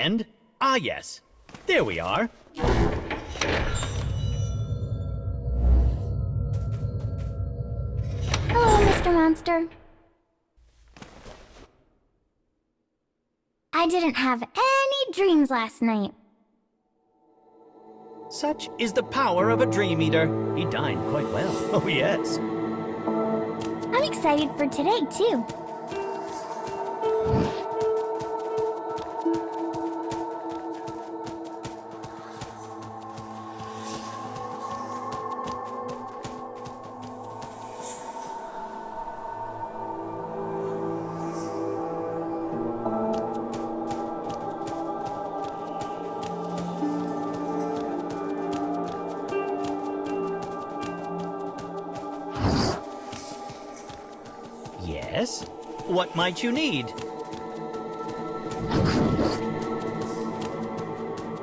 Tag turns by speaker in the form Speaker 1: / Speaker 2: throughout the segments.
Speaker 1: end? Ah, yes. There we are.
Speaker 2: Hello, Mr. Monster. I didn't have any dreams last night.
Speaker 1: Such is the power of a dream eater. He dined quite well. Oh, yes.
Speaker 2: I'm excited for today, too.
Speaker 1: Yes? What might you need?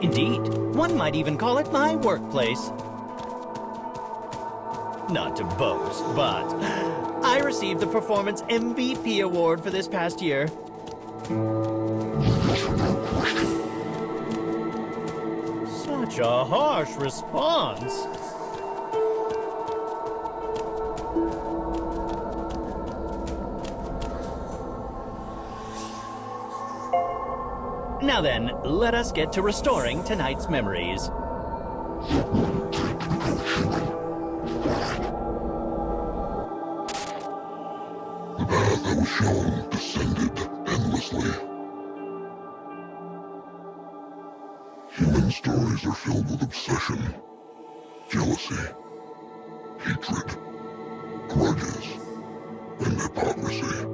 Speaker 1: Indeed, one might even call it my workplace. Not to boast, but I received the Performance MVP award for this past year. Such a harsh response. Now then, let us get to restoring tonight's memories.
Speaker 3: The path I was shown descended endlessly. Human stories are filled with obsession, jealousy, hatred, grudges, and hypocrisy.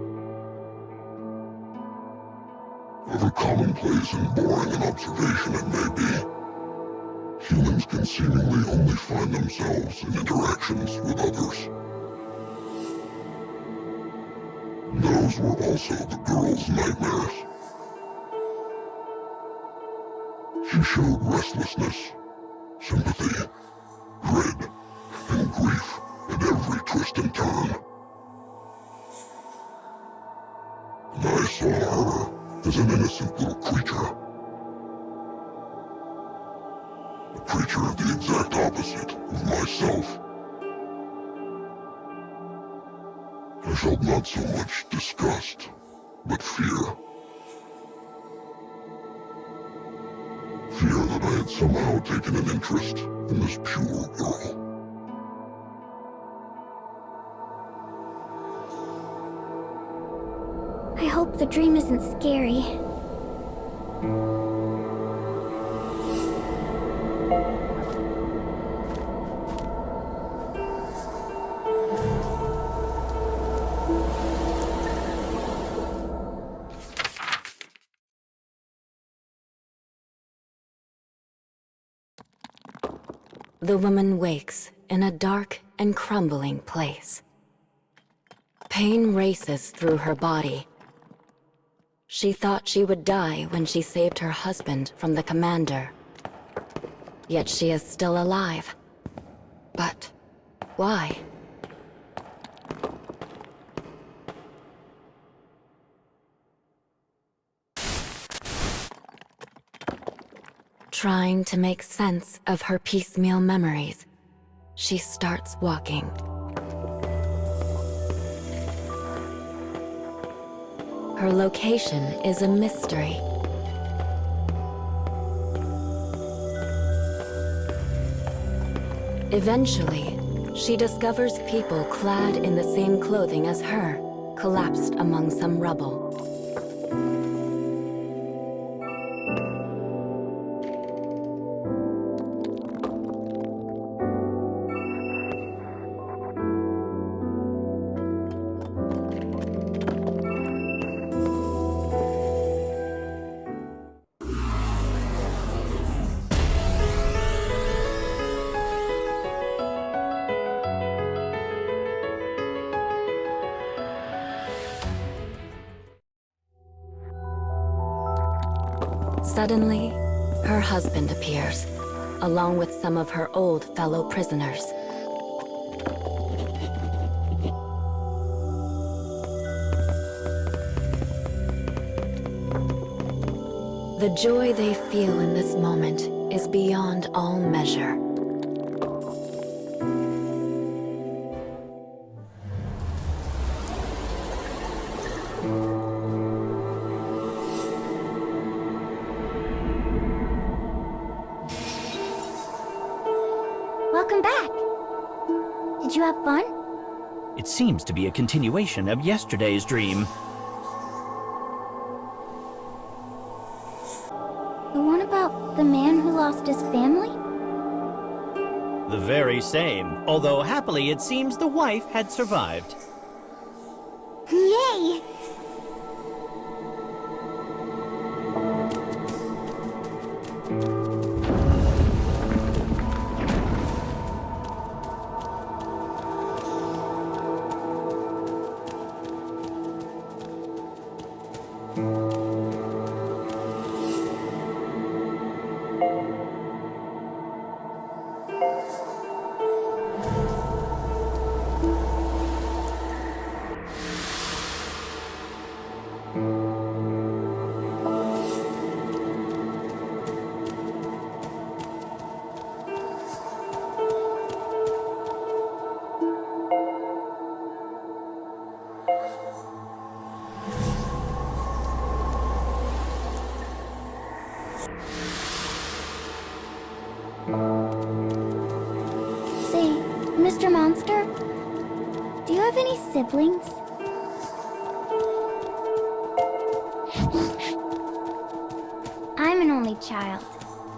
Speaker 3: However commonplace and boring an observation it may be, humans can seemingly only find themselves in interactions with others. Those were also the girl's nightmares. She showed restlessness, sympathy, dread, and grief at every twist and turn. And I saw her as an innocent little creature. A creature of the exact opposite of myself. I felt not so much disgust, but fear. Fear that I had somehow taken an interest in this pure girl.
Speaker 2: I hope the dream isn't scary.
Speaker 4: The woman wakes in a dark and crumbling place. Pain races through her body. She thought she would die when she saved her husband from the commander. Yet she is still alive. But why? Trying to make sense of her piecemeal memories, she starts walking. Her location is a mystery. Eventually, she discovers people clad in the same clothing as her, collapsed among some rubble. Suddenly, her husband appears, along with some of her old fellow prisoners. The joy they feel in this moment is beyond all measure.
Speaker 2: Welcome back. Did you have fun?
Speaker 1: It seems to be a continuation of yesterday's dream.
Speaker 2: The one about the man who lost his family?
Speaker 1: The very same, although happily it seems the wife had survived.
Speaker 2: Yay! Say, Mr. Monster, do you have any siblings? I'm an only child,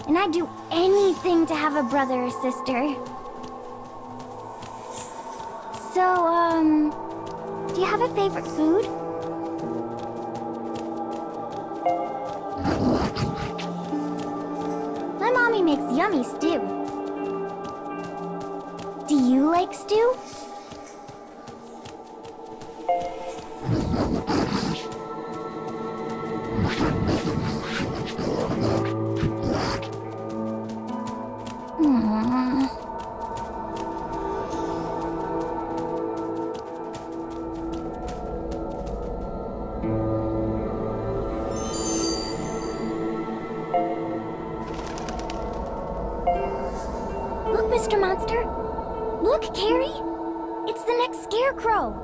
Speaker 2: and I'd do anything to have a brother or sister. So, do you have a favorite food? My mommy makes yummy stew. Do you like stew? Aww. Look, Mr. Monster. Look, Carrie. It's the next scarecrow.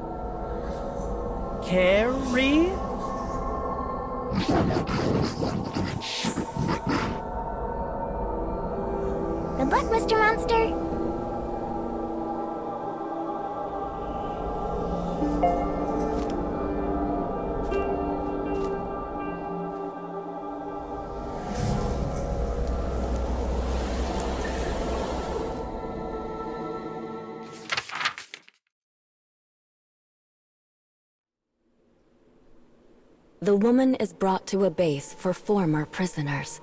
Speaker 1: Carrie?
Speaker 2: Good luck, Mr. Monster.
Speaker 4: The woman is brought to a base for former prisoners.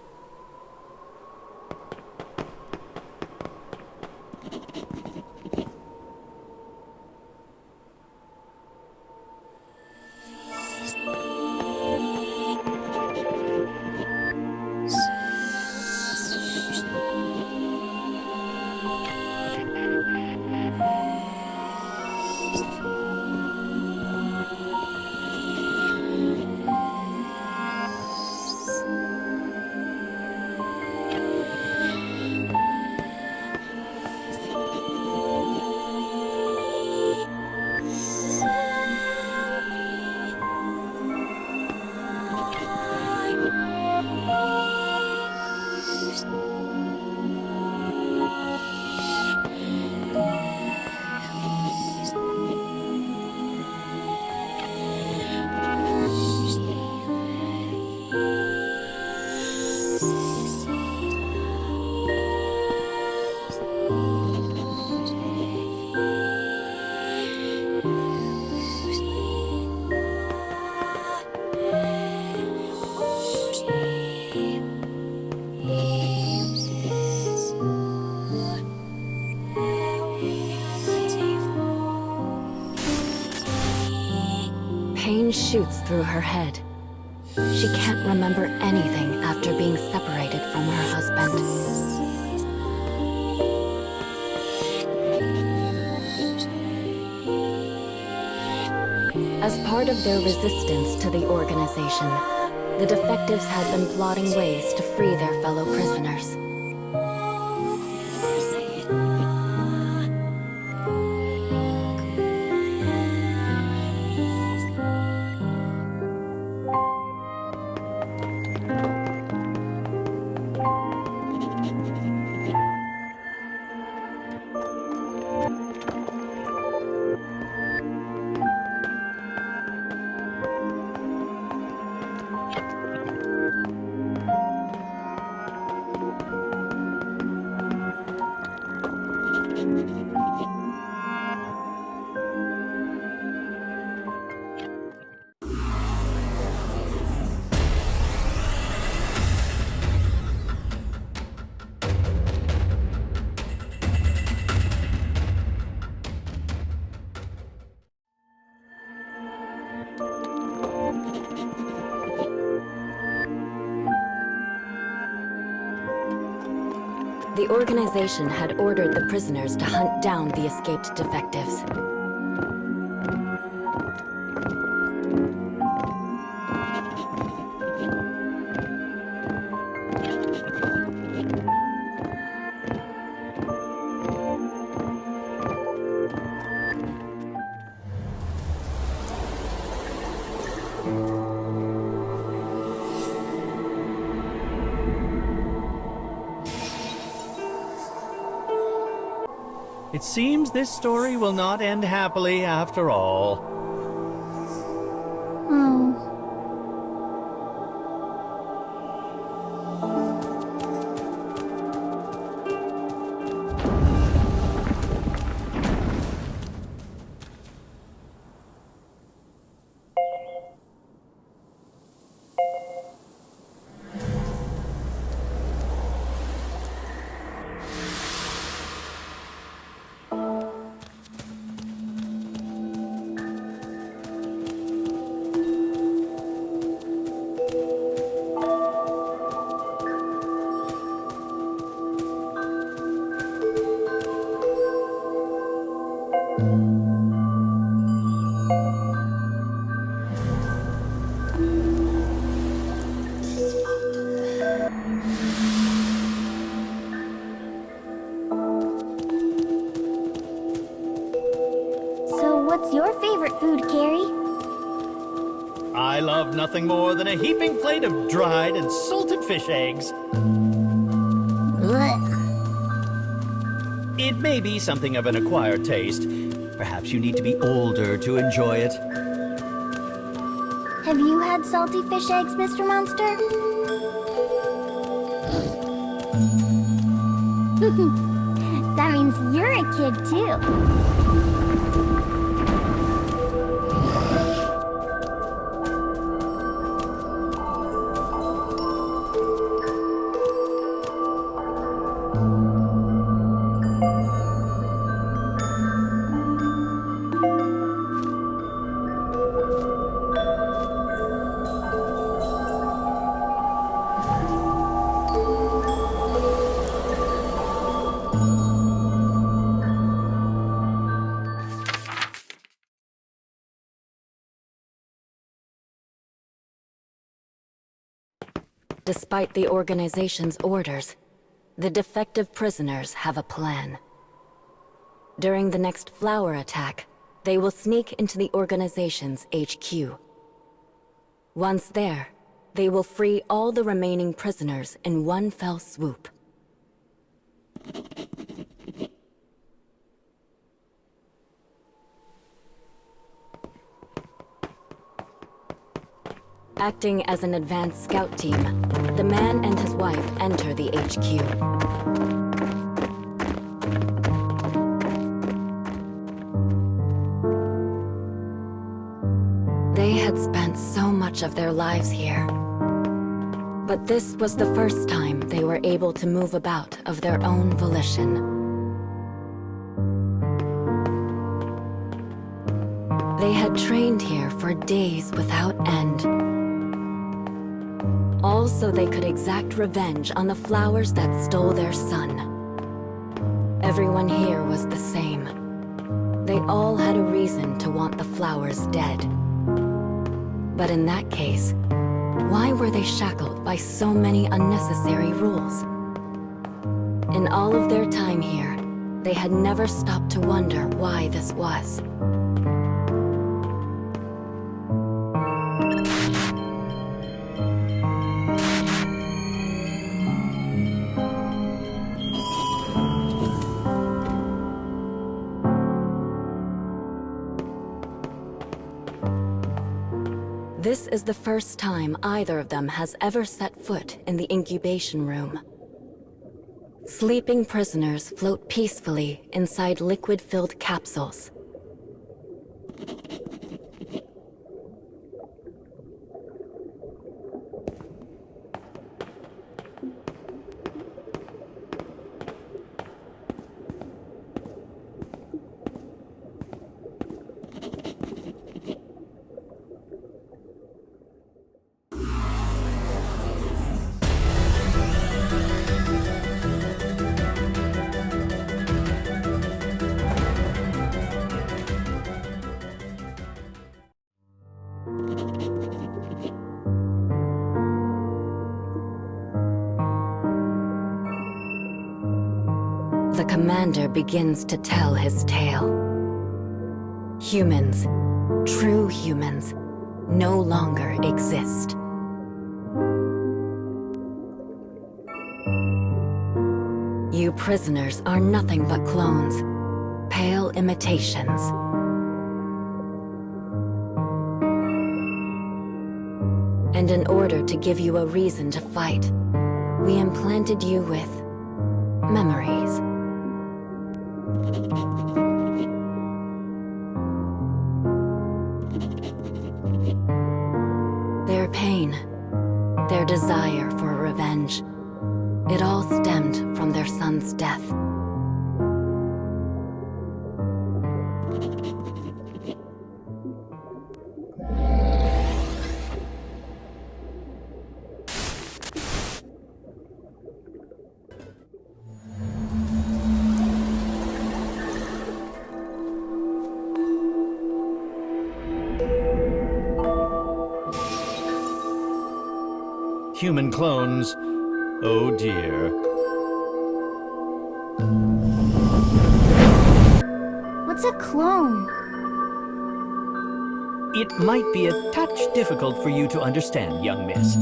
Speaker 4: Pain shoots through her head. She can't remember anything after being separated from her husband. As part of their resistance to the organization, The defectives had been plotting ways to free their fellow prisoners. The organization had ordered the prisoners to hunt down the escaped defectives.
Speaker 1: It seems this story will not end happily after all.
Speaker 2: Oh. So what's your favorite food, Carrie?
Speaker 1: I love nothing more than a heaping plate of dried and salted fish eggs.
Speaker 2: Blech.
Speaker 1: It may be something of an acquired taste. Perhaps you need to be older to enjoy it.
Speaker 2: Have you had salty fish eggs, Mr. Monster? That means you're a kid, too.
Speaker 4: Despite the organization's orders, the defective prisoners have a plan. During the next flower attack, they will sneak into the organization's HQ. Once there, they will free all the remaining prisoners in one fell swoop. Acting as an advanced scout team, the man and his wife enter the HQ. They had spent so much of their lives here. But this was the first time they were able to move about of their own volition. They had trained here for days without end. All so they could exact revenge on the flowers that stole their son. Everyone here was the same. They all had a reason to want the flowers dead. But in that case, Why were they shackled by so many unnecessary rules? In all of their time here, they had never stopped to wonder why this was. This is the first time either of them has ever set foot in the incubation room. Sleeping prisoners float peacefully inside liquid-filled capsules. The commander begins to tell his tale. Humans, true humans, no longer exist. You prisoners are nothing but clones, pale imitations. And in order to give you a reason to fight, we implanted you with memories. Their pain, their desire for revenge, it all stemmed from their son's death.
Speaker 1: Human clones. Oh dear.
Speaker 2: What's a clone?
Speaker 1: It might be a touch difficult for you to understand, young miss.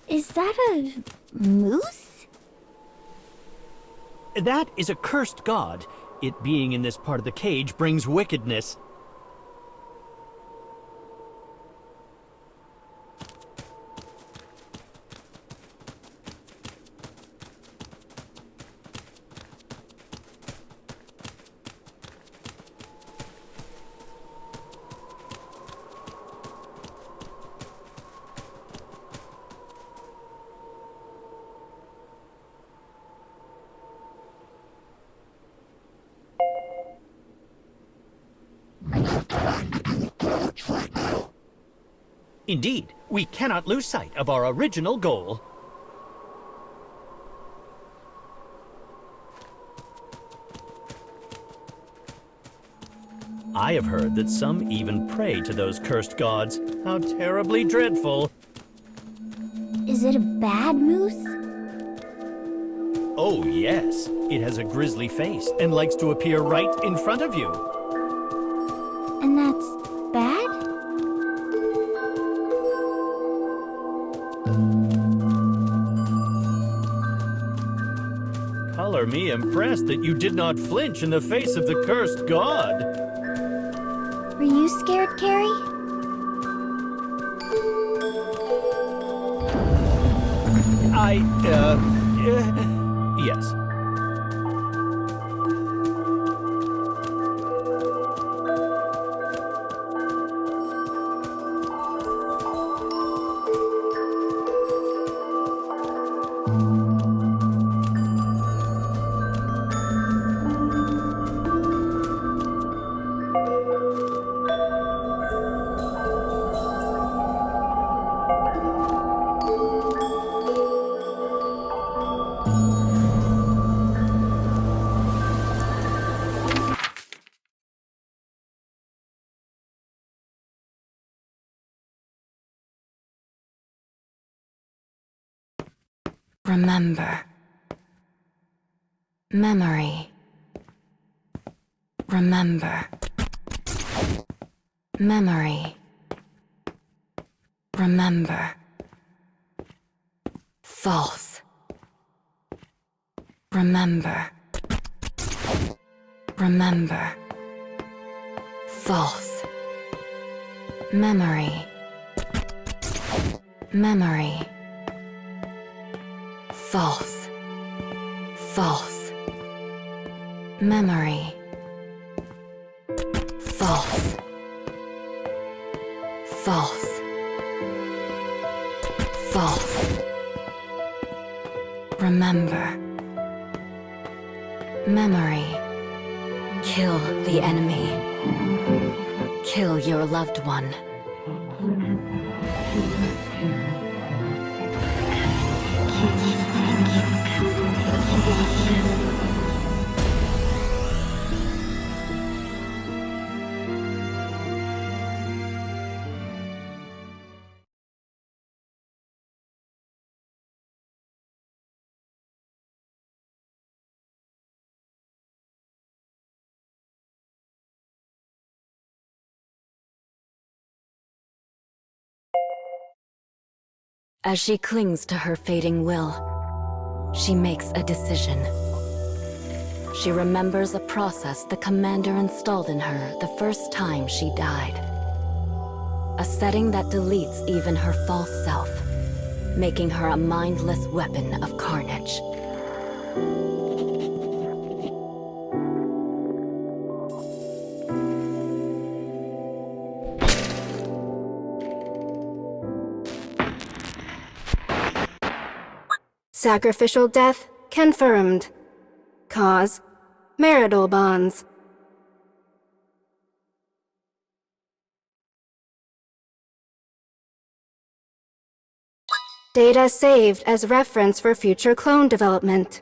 Speaker 2: Is that a moose?
Speaker 1: That is a cursed god. It being in this part of the cage brings wickedness. Indeed, we cannot lose sight of our original goal. I have heard that some even pray to those cursed gods. How terribly dreadful.
Speaker 2: Is it a bad moose?
Speaker 1: Oh, yes. It has a grisly face and likes to appear right in front of you.
Speaker 2: And that's bad?
Speaker 1: Color me impressed that you did not flinch in the face of the cursed god.
Speaker 2: Were you scared, Carrie?
Speaker 1: Yes.
Speaker 4: Remember. Memory. Remember. Memory. Remember. False. Remember. Remember. False. Memory. Memory. False. False. Memory. False. False. False. Remember. Memory. Kill the enemy. Kill your loved one. As she clings to her fading will, she makes a decision. She remembers a process the commander installed in her the first time she died. A setting that deletes even her false self, making her a mindless weapon of carnage.
Speaker 5: Sacrificial death confirmed. Cause: marital bonds. Data saved as reference for future clone development.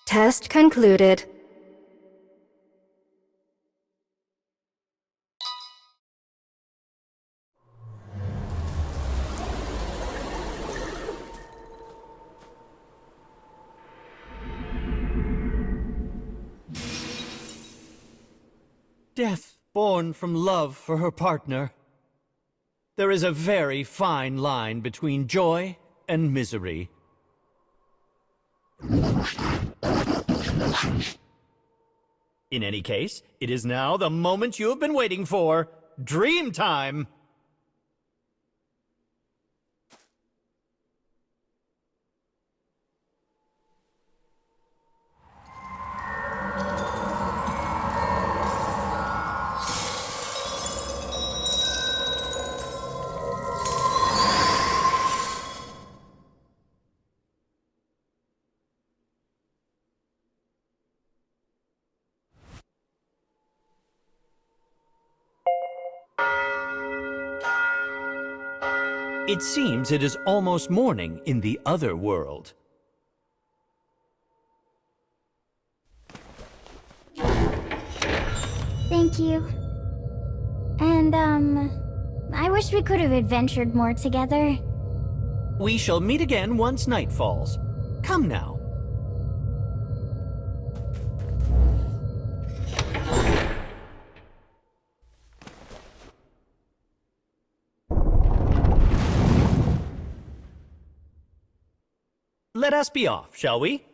Speaker 5: Test concluded.
Speaker 1: Death born from love for her partner. There is a very fine line between joy and misery. In any case, it is now the moment you have been waiting for. Dream time! It seems it is almost morning in the other world.
Speaker 2: Thank you. And, I wish we could have adventured more together.
Speaker 1: We shall meet again once night falls. Come now. Let us be off, shall we?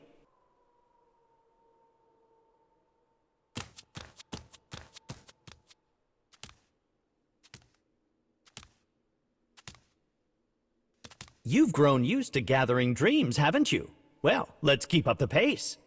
Speaker 1: You've grown used to gathering dreams, haven't you? Well, let's keep up the pace.